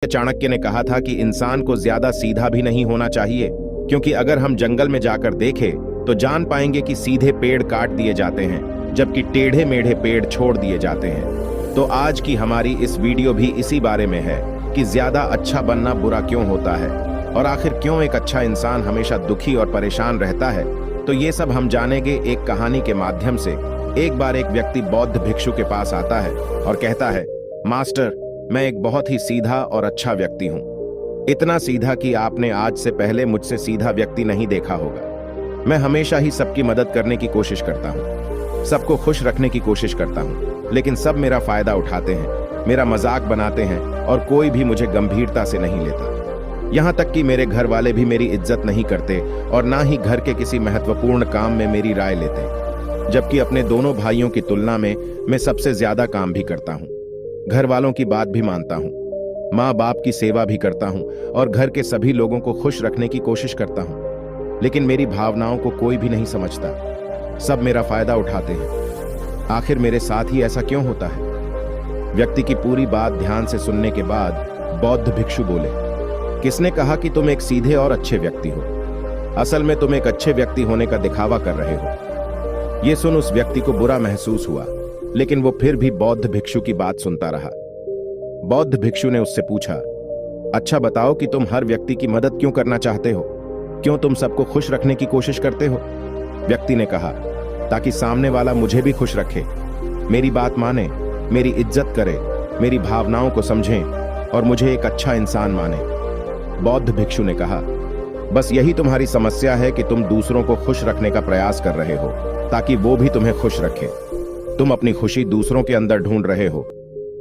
चाणक्य ने कहा था कि इंसान को ज्यादा सीधा भी नहीं होना चाहिए, क्योंकि अगर हम जंगल में जाकर देखें तो जान पाएंगे कि सीधे पेड़ काट दिए जाते हैं जबकि टेढ़े मेढ़े पेड़ छोड़ दिए जाते हैं। तो आज की हमारी इस वीडियो भी इसी बारे में है कि ज्यादा अच्छा बनना बुरा क्यों होता है और आखिर क्यों एक अच्छा इंसान हमेशा दुखी और परेशान रहता है। तो ये सब हम जानेंगे एक कहानी के माध्यम से। एक बार एक व्यक्ति बौद्ध भिक्षु के पास आता है और कहता है, मास्टर, मैं एक बहुत ही सीधा और अच्छा व्यक्ति हूँ। इतना सीधा कि आपने आज से पहले मुझसे सीधा व्यक्ति नहीं देखा होगा। मैं हमेशा ही सबकी मदद करने की कोशिश करता हूँ, सबको खुश रखने की कोशिश करता हूँ, लेकिन सब मेरा फायदा उठाते हैं, मेरा मजाक बनाते हैं और कोई भी मुझे गंभीरता से नहीं लेता। यहाँ तक कि मेरे घर वाले भी मेरी इज्जत नहीं करते और ना ही घर के किसी महत्वपूर्ण काम में मेरी राय लेते, जबकि अपने दोनों भाइयों की तुलना में मैं सबसे ज्यादा काम भी करता हूँ। घर वालों की बात भी मानता हूँ, माँ बाप की सेवा भी करता हूँ और घर के सभी लोगों को खुश रखने की कोशिश करता हूँ, लेकिन मेरी भावनाओं को कोई भी नहीं समझता। सब मेरा फायदा उठाते हैं। आखिर मेरे साथ ही ऐसा क्यों होता है? व्यक्ति की पूरी बात ध्यान से सुनने के बाद बौद्ध भिक्षु बोले, किसने कहा कि तुम एक सीधे और अच्छे व्यक्ति हो? असल में तुम एक अच्छे व्यक्ति होने का दिखावा कर रहे हो। यह सुन उस व्यक्ति को बुरा महसूस हुआ, लेकिन वो फिर भी बौद्ध भिक्षु की बात सुनता रहा। बौद्ध भिक्षु ने उससे पूछा, अच्छा बताओ कि तुम हर व्यक्ति की मदद क्यों करना चाहते हो? क्यों तुम सबको खुश रखने की कोशिश करते हो? व्यक्ति ने कहा, ताकि सामने वाला मुझे भी खुश रखे, मेरी बात माने, मेरी इज्जत करे, मेरी भावनाओं को समझें और मुझे एक अच्छा इंसान माने। बौद्ध भिक्षु ने कहा, बस यही तुम्हारी समस्या है कि तुम दूसरों को खुश रखने का प्रयास कर रहे हो ताकि वो भी तुम्हें खुश रखें। तुम अपनी खुशी दूसरों के अंदर ढूंढ रहे हो।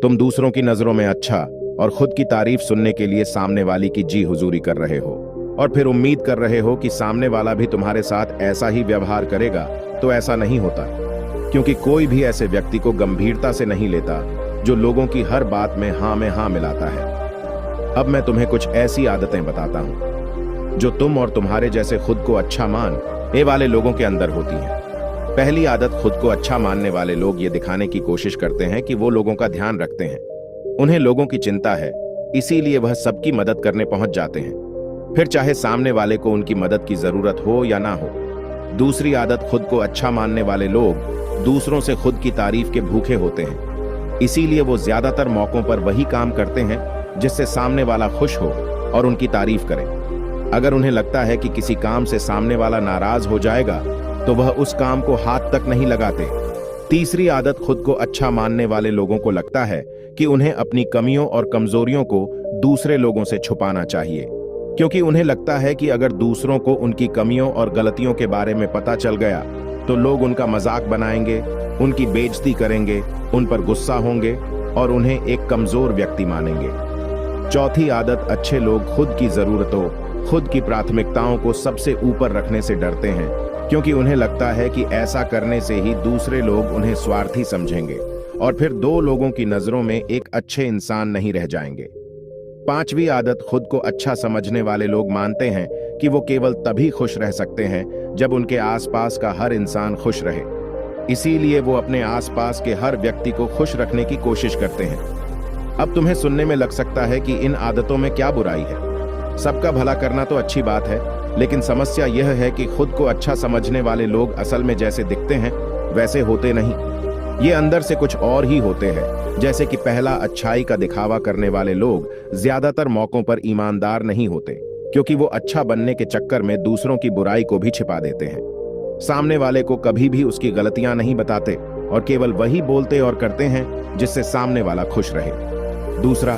तुम दूसरों की नजरों में अच्छा और खुद की तारीफ सुनने के लिए सामने वाली की जी हुजूरी कर रहे हो और फिर उम्मीद कर रहे हो कि सामने वाला भी तुम्हारे साथ ऐसा ही व्यवहार करेगा। तो ऐसा नहीं होता, क्योंकि कोई भी ऐसे व्यक्ति को गंभीरता से नहीं लेता जो लोगों की हर बात में हाँ मिलाता है। अब मैं तुम्हें कुछ ऐसी आदतें बताता हूं जो तुम और तुम्हारे जैसे खुद को अच्छा मान वाले लोगों के अंदर होती हैं। पहली आदत, खुद को अच्छा मानने वाले लोग ये दिखाने की कोशिश करते हैं कि वो लोगों का ध्यान रखते हैं। उन्हें लोगों की चिंता है, इसीलिए वह सबकी मदद करने पहुंच जाते हैं, फिर चाहे सामने वाले को उनकी मदद की जरूरत हो या ना हो। दूसरी आदत, खुद को अच्छा मानने वाले लोग दूसरों से खुद की तारीफ के भूखे होते हैं, इसीलिए वो ज्यादातर मौकों पर वही काम करते हैं जिससे सामने वाला खुश हो और उनकी तारीफ करे। अगर उन्हें लगता है कि किसी काम से सामने वाला नाराज हो जाएगा तो वह उस काम को हाथ तक नहीं लगाते। तीसरी आदत, खुद को अच्छा मानने वाले लोगों को लगता है कि उन्हें अपनी कमियों और कमजोरियों को दूसरे लोगों से छुपाना चाहिए, क्योंकि उन्हें लगता है कि अगर दूसरों को उनकी कमियों और गलतियों के बारे में पता चल गया तो लोग उनका मजाक बनाएंगे, उनकी बेइज्जती करेंगे, उन पर गुस्सा होंगे और उन्हें एक कमजोर व्यक्ति मानेंगे। चौथी आदत, अच्छे लोग खुद की जरूरतों, खुद की प्राथमिकताओं को सबसे ऊपर रखने से डरते हैं, क्योंकि उन्हें लगता है कि ऐसा करने से ही दूसरे लोग उन्हें स्वार्थी समझेंगे और फिर दो लोगों की नजरों में एक अच्छे इंसान नहीं रह जाएंगे। पांचवी आदत, खुद को अच्छा समझने वाले लोग मानते हैं कि वो केवल तभी खुश रह सकते हैं जब उनके आसपास का हर इंसान खुश रहे, इसीलिए वो अपने आसपास के हर व्यक्ति को खुश रखने की कोशिश करते हैं। अब तुम्हें सुनने में लग सकता है कि इन आदतों में क्या बुराई है? सबका भला करना तो अच्छी बात है, लेकिन समस्या यह है कि खुद को अच्छा समझने वाले लोग असल में जैसे दिखते हैं वैसे होते नहीं। ये अंदर से कुछ और ही होते हैं। जैसे कि पहला, अच्छाई का दिखावा करने वाले लोग ज्यादातर मौकों पर ईमानदार नहीं होते, क्योंकि वो अच्छा बनने के चक्कर में दूसरों की बुराई को भी छिपा देते हैं। सामने वाले को कभी भी उसकी गलतियां नहीं बताते और केवल वही बोलते और करते हैं जिससे सामने वाला खुश रहे। दूसरा,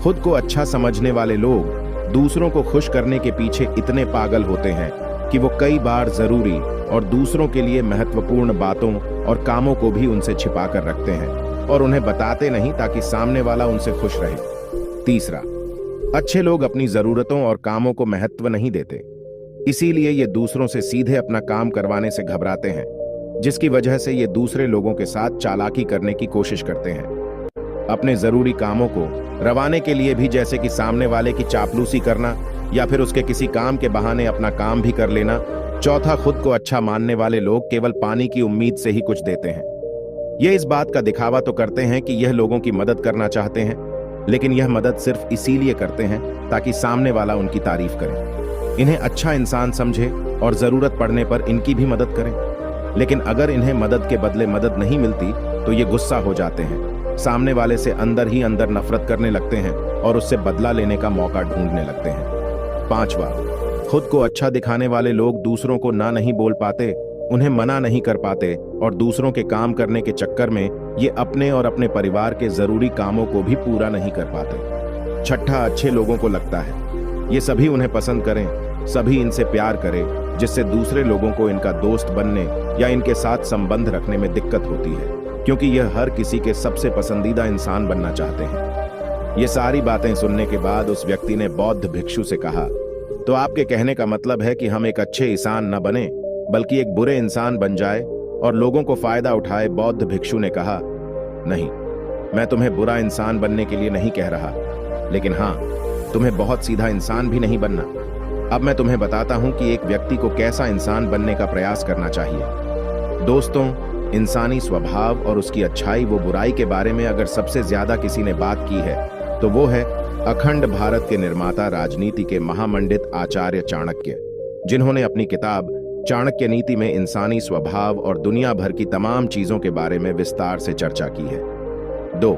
खुद को अच्छा समझने वाले लोग दूसरों को खुश करने के पीछे इतने पागल होते हैं कि वो कई बार जरूरी और दूसरों के लिए महत्वपूर्ण बातों और कामों को भी उनसे छिपा कर रखते हैं और उन्हें बताते नहीं ताकि सामने वाला उनसे खुश रहे। तीसरा, अच्छे लोग अपनी जरूरतों और कामों को महत्व नहीं देते, इसीलिए ये दूसरों से सीधे अपना काम करवाने से घबराते हैं, जिसकी वजह से ये दूसरे लोगों के साथ चालाकी करने की कोशिश करते हैं। अपने जरूरी कामों को रवाने के लिए भी, जैसे कि सामने वाले की चापलूसी करना या फिर उसके किसी काम के बहाने अपना काम भी कर लेना। चौथा, खुद को अच्छा मानने वाले लोग केवल पानी की उम्मीद से ही कुछ देते हैं। ये इस बात का दिखावा तो करते हैं कि यह लोगों की मदद करना चाहते हैं, लेकिन यह मदद सिर्फ इसीलिए करते हैं ताकि सामने वाला उनकी तारीफ करे, इन्हें अच्छा इंसान समझे और जरूरत पड़ने पर इनकी भी मदद करें। लेकिन अगर इन्हें मदद के बदले मदद नहीं मिलती तो ये गुस्सा हो जाते हैं, सामने वाले से अंदर ही अंदर नफरत करने लगते हैं और उससे बदला लेने का मौका ढूंढने लगते हैं। 5वां, खुद को अच्छा दिखाने वाले लोग दूसरों को ना नहीं बोल पाते, उन्हें मना नहीं कर पाते और दूसरों के काम करने के चक्कर में ये अपने और अपने परिवार के जरूरी कामों को भी पूरा नहीं कर पाते। 6, अच्छे लोगों को लगता है ये सभी उन्हें पसंद करें, सभी इनसे प्यार करें, जिससे दूसरे लोगों को इनका दोस्त बनने या इनके साथ संबंध रखने में दिक्कत होती है, क्योंकि यह हर किसी के सबसे पसंदीदा इंसान बनना चाहते हैं। ये सारी बातें सुनने के बाद उस व्यक्ति ने बौद्ध भिक्षु से कहा, तो आपके कहने का मतलब है कि हम एक अच्छे इंसान न बने बल्कि एक बुरे इंसान बन जाए और लोगों को फायदा उठाए। बौद्ध भिक्षु ने कहा, नहीं, मैं तुम्हें बुरा इंसान बनने के लिए नहीं कह रहा, लेकिन हाँ, तुम्हें बहुत सीधा इंसान भी नहीं बनना। अब मैं तुम्हें बताता हूं कि एक व्यक्ति को कैसा इंसान बनने का प्रयास करना चाहिए। दोस्तों, इंसानी स्वभाव और उसकी अच्छाई व बुराई के बारे में अगर सबसे ज्यादा किसी ने बात की है तो वो है अखंड भारत के निर्माता, राजनीति के महामंडित आचार्य चाणक्य, जिन्होंने अपनी किताब चाणक्य नीति में इंसानी स्वभाव और दुनिया भर की तमाम चीजों के बारे में विस्तार से चर्चा की है। 2,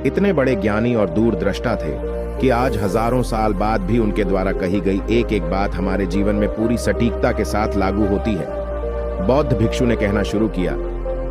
इतने बड़े ज्ञानी और दूरदृष्टा थे कि आज हजारों साल बाद भी उनके द्वारा कही गई एक एक बात हमारे जीवन में पूरी सटीकता के साथ लागू होती है। बौद्ध भिक्षु ने कहना शुरू किया,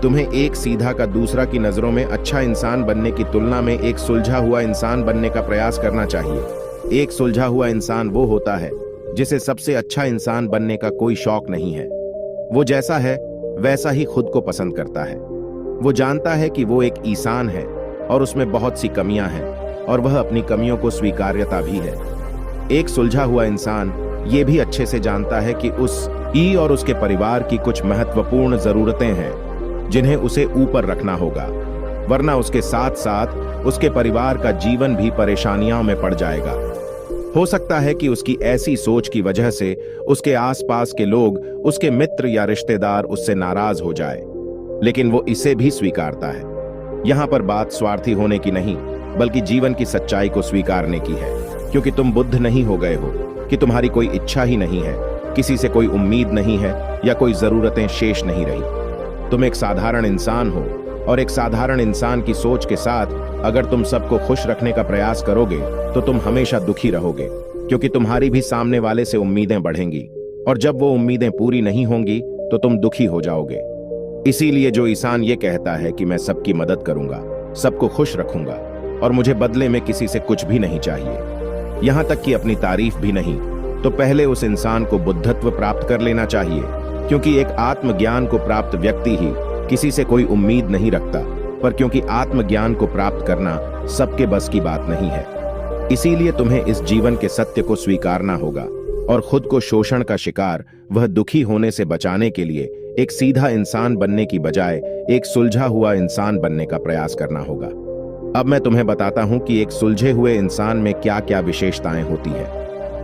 तुम्हें एक सीधा का दूसरा की नजरों में अच्छा इंसान बनने की तुलना में एक सुलझा हुआ इंसान बनने का प्रयास करना चाहिए। एक सुलझा हुआ इंसान वो होता है जिसे सबसे अच्छा इंसान बनने का कोई शौक नहीं है। वो जैसा है वैसा ही खुद को पसंद करता है। वो जानता है कि वो एक इंसान है और उसमें बहुत सी कमियां हैं और वह अपनी कमियों को स्वीकार्यता भी है। एक सुलझा हुआ इंसान ये भी अच्छे से जानता है कि उस और उसके परिवार की कुछ महत्वपूर्ण जरूरतें हैं जिन्हें उसे ऊपर रखना होगा, वरना उसके साथ साथ उसके परिवार का जीवन भी परेशानियों में पड़ जाएगा। हो सकता है कि उसकी ऐसी सोच की वजह से उसके आसपास के लोग, उसके मित्र या रिश्तेदार उससे नाराज हो जाए, लेकिन वो इसे भी स्वीकारता है। यहां पर बात स्वार्थी होने की नहीं बल्कि जीवन की सच्चाई को स्वीकारने की है, क्योंकि तुम बुद्ध नहीं हो गए हो कि तुम्हारी कोई इच्छा ही नहीं है, किसी से कोई उम्मीद नहीं है या कोई जरूरतें शेष नहीं रही। तुम एक साधारण इंसान हो और एक साधारण इंसान की सोच के साथ अगर तुम सबको खुश रखने का प्रयास करोगे तो तुम हमेशा दुखी रहोगे, क्योंकि तुम्हारी भी सामने वाले से उम्मीदें बढ़ेंगी और जब वो उम्मीदें पूरी नहीं होंगी तो तुम दुखी हो जाओगे। इसीलिए जो इंसान ये कहता है कि मैं सबकी मदद करूंगा, सबको खुश रखूंगा और मुझे बदले में किसी से कुछ भी नहीं चाहिए, यहां तक कि अपनी तारीफ भी नहीं, तो पहले उस इंसान को बुद्धत्व प्राप्त कर लेना चाहिए, क्योंकि एक आत्मज्ञान को प्राप्त व्यक्ति ही किसी से कोई उम्मीद नहीं रखता, पर क्योंकि आत्मज्ञान को प्राप्त करना सबके बस की बात नहीं है। इसीलिए तुम्हें इस जीवन के सत्य को स्वीकारना होगा और खुद को शोषण का शिकार, वह दुखी होने से बचाने के लिए एक सीधा इंसान बनने की बजाय एक सुलझा हुआ इंसान बनने का प्रयास करना होगा। अब मैं तुम्हें बताता हूं कि एक सुलझे हुए इंसान में क्या क्या विशेषताएं होती है।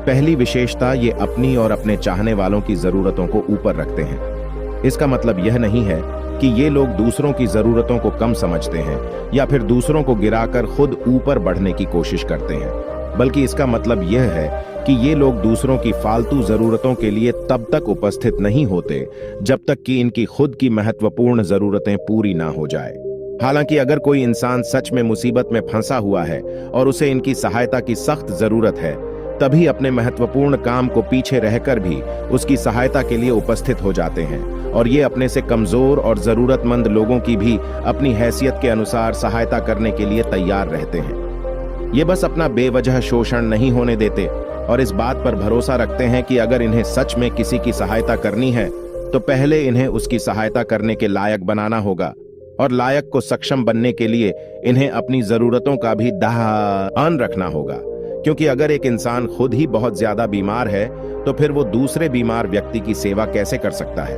पहली विशेषता, ये अपनी और अपने चाहने वालों की जरूरतों को ऊपर रखते हैं। इसका मतलब यह नहीं है कि ये लोग दूसरों की जरूरतों को कम समझते हैं या फिर दूसरों को गिराकर खुद ऊपर बढ़ने की कोशिश करते हैं, बल्कि इसका मतलब यह है कि ये लोग दूसरों की फालतू जरूरतों के लिए तब तक उपस्थित नहीं होते जब तक कि इनकी खुद की महत्वपूर्ण जरूरतें पूरी ना हो जाए। हालांकि अगर कोई इंसान सच में मुसीबत में फंसा हुआ है और उसे इनकी सहायता की सख्त जरूरत है, तभी अपने महत्वपूर्ण काम को पीछे रहकर भी उसकी सहायता के लिए उपस्थित हो जाते हैं और ये अपने से कमजोर और जरूरतमंद लोगों की भी अपनी हैसियत के अनुसार सहायता करने के लिए तैयार रहते हैं। ये बस अपना बेवजह शोषण नहीं होने देते और इस बात पर भरोसा रखते हैं कि अगर इन्हें सच में किसी की सहायता करनी है तो पहले इन्हें उसकी सहायता करने के लायक बनाना होगा, और लायक को सक्षम बनने के लिए इन्हें अपनी जरूरतों का भी ध्यान रखना होगा, क्योंकि अगर एक इंसान खुद ही बहुत ज्यादा बीमार है तो फिर वो दूसरे बीमार व्यक्ति की सेवा कैसे कर सकता है।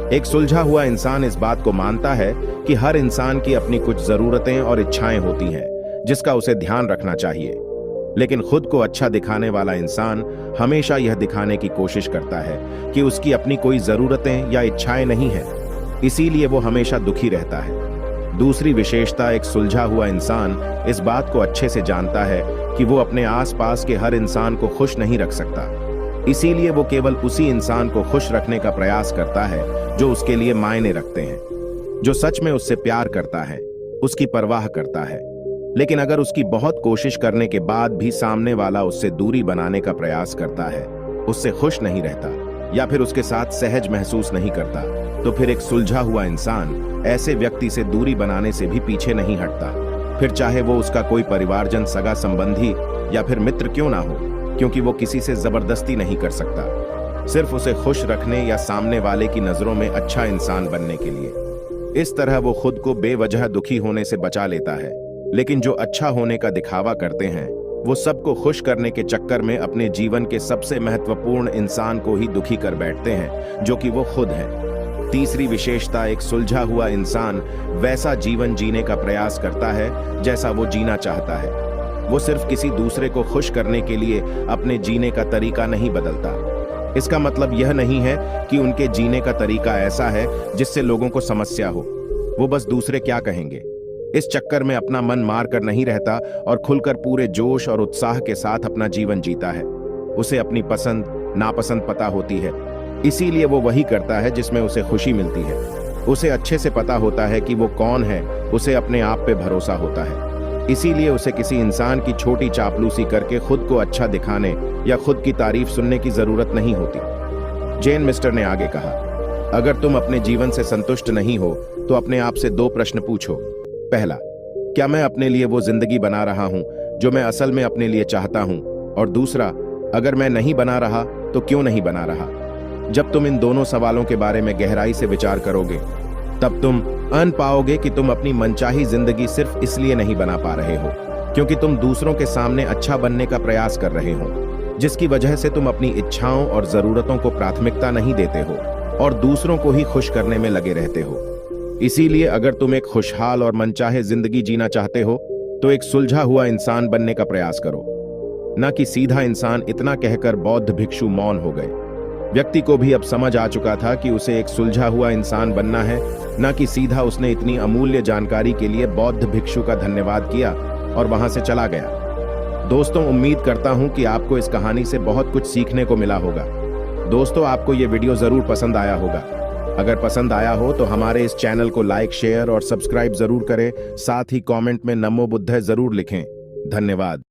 एक सुलझा हुआ इंसान इस बात को मानता है कि हर इंसान की अपनी कुछ जरूरतें और इच्छाएं होती हैं जिसका उसे ध्यान रखना चाहिए, लेकिन खुद को अच्छा दिखाने वाला इंसान हमेशा यह दिखाने की कोशिश करता है कि उसकी अपनी कोई जरूरतें या इच्छाएं नहीं है, इसीलिए वो हमेशा दुखी रहता है। दूसरी विशेषता, एक सुलझा हुआ इंसान इस बात को अच्छे से जानता है कि वो अपने आसपास के हर इंसान को खुश नहीं रख सकता। इसीलिए वो केवल उसी इंसान को खुश रखने का प्रयास करता है जो उसके लिए मायने रखते हैं, जो सच में उससे प्यार करता है, उसकी परवाह करता है। लेकिन अगर उसकी बहुत कोशिश करने के बाद भी सामने वाला उससे दूरी बनाने का प्रयास करता है, उससे खुश नहीं रहता या फिर उसके साथ सहज महसूस नहीं करता, तो फिर एक सुलझा हुआ इंसान ऐसे व्यक्ति से दूरी बनाने से भी पीछे नहीं हटता, फिर चाहे वो उसका कोई परिवारजन, सगा संबंधी या फिर मित्र क्यों ना हो, क्योंकि वो किसी से जबरदस्ती नहीं कर सकता, सिर्फ उसे खुश रखने या सामने वाले की नजरों में अच्छा इंसान बनने के लिए। इस तरह वो खुद को बेवजह दुखी होने से बचा लेता है। लेकिन जो अच्छा होने का दिखावा करते हैं, वो सबको खुश करने के चक्कर में अपने जीवन के सबसे महत्वपूर्ण इंसान को ही दुखी कर बैठते हैं, जो कि वो खुद है। तीसरी विशेषता, एक सुलझा हुआ इंसान वैसा जीवन जीने का प्रयास करता है जैसा वो जीना चाहता है। वो सिर्फ किसी दूसरे को खुश करने के लिए अपने जीने का तरीका नहीं बदलता। इसका मतलब यह नहीं है कि उनके जीने का तरीका ऐसा है जिससे लोगों को समस्या हो। वो बस दूसरे क्या कहेंगे इस चक्कर में अपना मन मार कर नहीं रहता और खुलकर पूरे जोश और उत्साह के साथ अपना जीवन जीता है। उसे अपनी पसंद नापसंद पता होती है, इसीलिए वो वही करता है जिसमें उसे खुशी मिलती है। उसे अच्छे से पता होता है कि वो कौन है, उसे अपने आप पे भरोसा होता है। इसीलिए उसे किसी इंसान की छोटी चापलूसी करके खुद को अच्छा दिखाने या खुद की तारीफ सुनने की जरूरत नहीं होती। जेन मिस्टर ने आगे कहा, अगर तुम अपने जीवन से संतुष्ट नहीं हो तो अपने आप से 2 प्रश्न पूछो। पहला, क्या मैं अपने लिए वो जिंदगी बना रहा हूं जो मैं असल में अपने लिए चाहता हूं? और दूसरा, अगर मैं नहीं बना रहा तो क्यों नहीं बना रहा? जब तुम इन दोनों सवालों के बारे में गहराई से विचार करोगे, तब तुम अन पाओगे कि तुम अपनी मनचाही जिंदगी सिर्फ इसलिए नहीं बना पा रहे हो क्योंकि तुम दूसरों के सामने अच्छा बनने का प्रयास कर रहे हो, जिसकी वजह से तुम अपनी इच्छाओं और जरूरतों को प्राथमिकता नहीं देते हो और दूसरों को ही खुश करने में लगे रहते हो। इसीलिए अगर तुम एक खुशहाल और मनचाहे जिंदगी जीना चाहते हो तो एक सुलझा हुआ इंसान बनने का प्रयास करो, न कि सीधा इंसान। इतना कहकर बौद्ध भिक्षु मौन हो गए। व्यक्ति को भी अब समझ आ चुका था कि उसे एक सुलझा हुआ इंसान बनना है, न कि सीधा। उसने इतनी अमूल्य जानकारी के लिए बौद्ध भिक्षु का धन्यवाद किया और वहां से चला गया। दोस्तों, उम्मीद करता हूं कि आपको इस कहानी से बहुत कुछ सीखने को मिला होगा। दोस्तों, आपको ये वीडियो जरूर पसंद आया होगा। अगर पसंद आया हो तो हमारे इस चैनल को लाइक, शेयर और सब्सक्राइब जरूर करें। साथ ही कमेंट में नमो बुद्धाय जरूर लिखें। धन्यवाद।